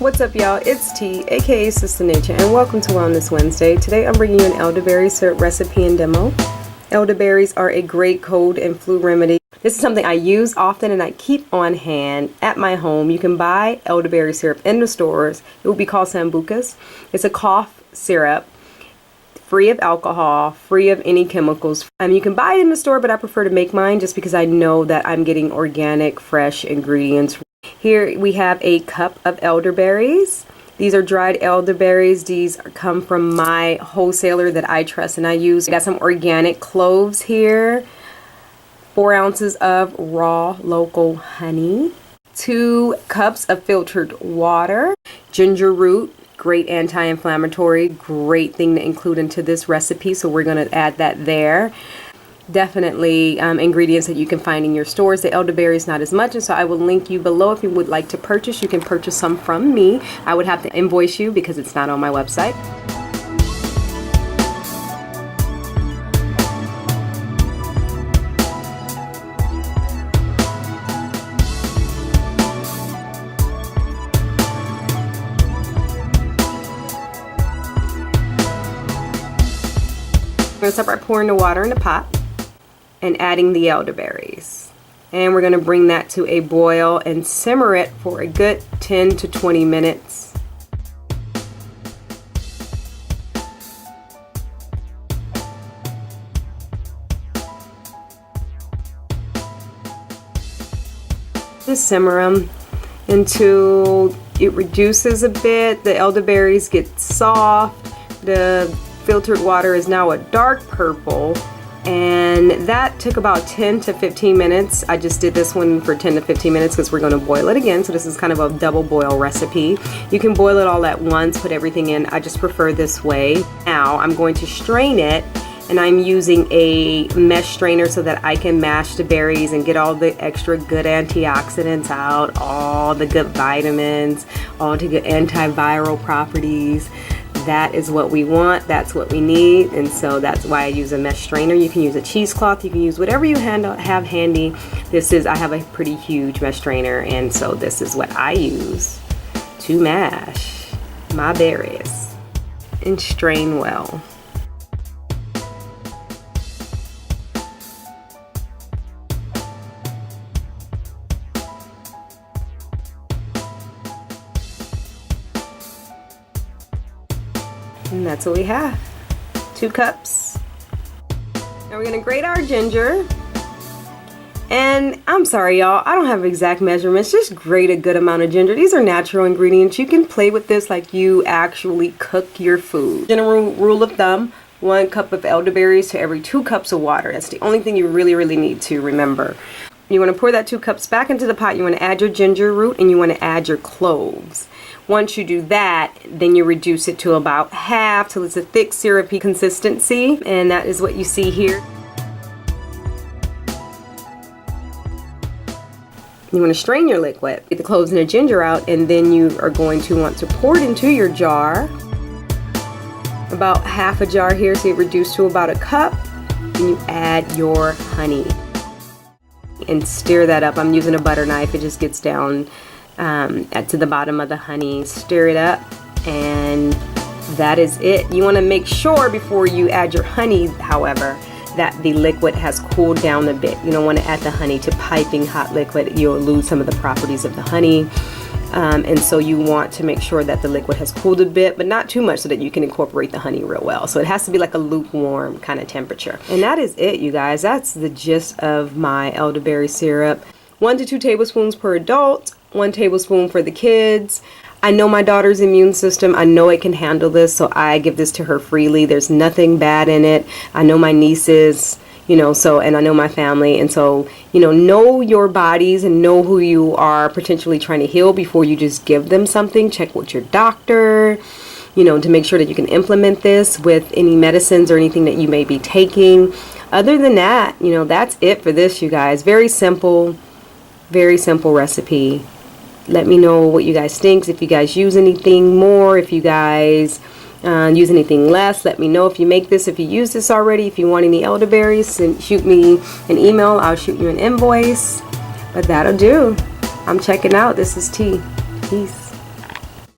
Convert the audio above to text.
What's up, y'all? It's T, aka Sister Nature, and welcome to Wellness Wednesday. Today I'm bringing you an elderberry syrup recipe and demo. Elderberries are a great cold and flu remedy. This is something I use often and I keep on hand at my home. You can buy elderberry syrup in the stores. It will be called Sambucas. It's a cough syrup, free of alcohol, free of any chemicals. You can buy it in the store, but I prefer to make mine just because I know that I'm getting organic, fresh ingredients. Here we have a cup of elderberries. These are dried elderberries. These come from my wholesaler that I trust and I use. I got some organic cloves here, 4 ounces of raw local honey, 2 cups of filtered water, ginger root, great anti-inflammatory, great thing to include into this recipe, so we're going to add that there. Definitely ingredients that you can find in your stores. The elderberry is not as much, and so I will link you below if you would like to purchase. You can purchase some from me. I would have to invoice you because it's not on my website. We're going to start by pouring the water in the pot and adding the elderberries. And we're going to bring that to a boil and simmer it for a good 10 to 20 minutes. Just simmer them until it reduces a bit, the elderberries get soft, the filtered water is now a dark purple, and that took about 10 to 15 minutes. I just did this one for 10 to 15 minutes because we're going to boil it again, so this is kind of a double boil recipe. You can boil it all at once, put everything in. I just prefer this way. Now I'm going to strain it, and I'm using a mesh strainer so that I can mash the berries and get all the extra good antioxidants out, all the good vitamins, all the good antiviral properties. That is what we want, that's what we need, and so that's why I use a mesh strainer. You can use a cheesecloth, you can use whatever you have handy. I have a pretty huge mesh strainer, and so this is what I use to mash my berries and strain well. And that's what we have, 2 cups. Now we're gonna grate our ginger. And I'm sorry, y'all, I don't have exact measurements, just grate a good amount of ginger. These are natural ingredients. You can play with this like you actually cook your food. General rule of thumb, 1 cup of elderberries to every 2 cups of water. That's the only thing you really need to remember. You wanna pour that 2 cups back into the pot. You wanna add your ginger root and you wanna add your cloves. Once you do that, then you reduce it to about half till it's a thick syrupy consistency, and that is what you see here. You want to strain your liquid, get the cloves and the ginger out, and then you are going to want to pour it into your jar. About half a jar here, so you reduce to about a cup, and you add your honey. And stir that up. I'm using a butter knife, it just gets down to the bottom of the honey. Stir it up, and that is it. You want to make sure before you add your honey, however, that the liquid has cooled down a bit. You don't want to add the honey to piping hot liquid. You'll lose some of the properties of the honey, and so you want to make sure that the liquid has cooled a bit, but not too much, so that you can incorporate the honey real well. So it has to be like a lukewarm kind of temperature. And that is it, you guys. That's the gist of my elderberry syrup. 1 to 2 tablespoons per adult, 1 tablespoon for the kids. I know my daughter's immune system. I know it can handle this, so I give this to her freely. There's nothing bad in it. I know my nieces, and I know my family, and so, know your bodies and know who you are potentially trying to heal before you just give them something. Check with your doctor, to make sure that you can implement this with any medicines or anything that you may be taking. Other than that, that's it for this, you guys. Very simple recipe. Let me know what you guys think. If you guys use anything more, if you guys use anything less, let me know. If you make this, if you use this already, if you want any elderberries, shoot me an email. I'll shoot you an invoice. But that'll do. I'm checking out. This is T. Peace.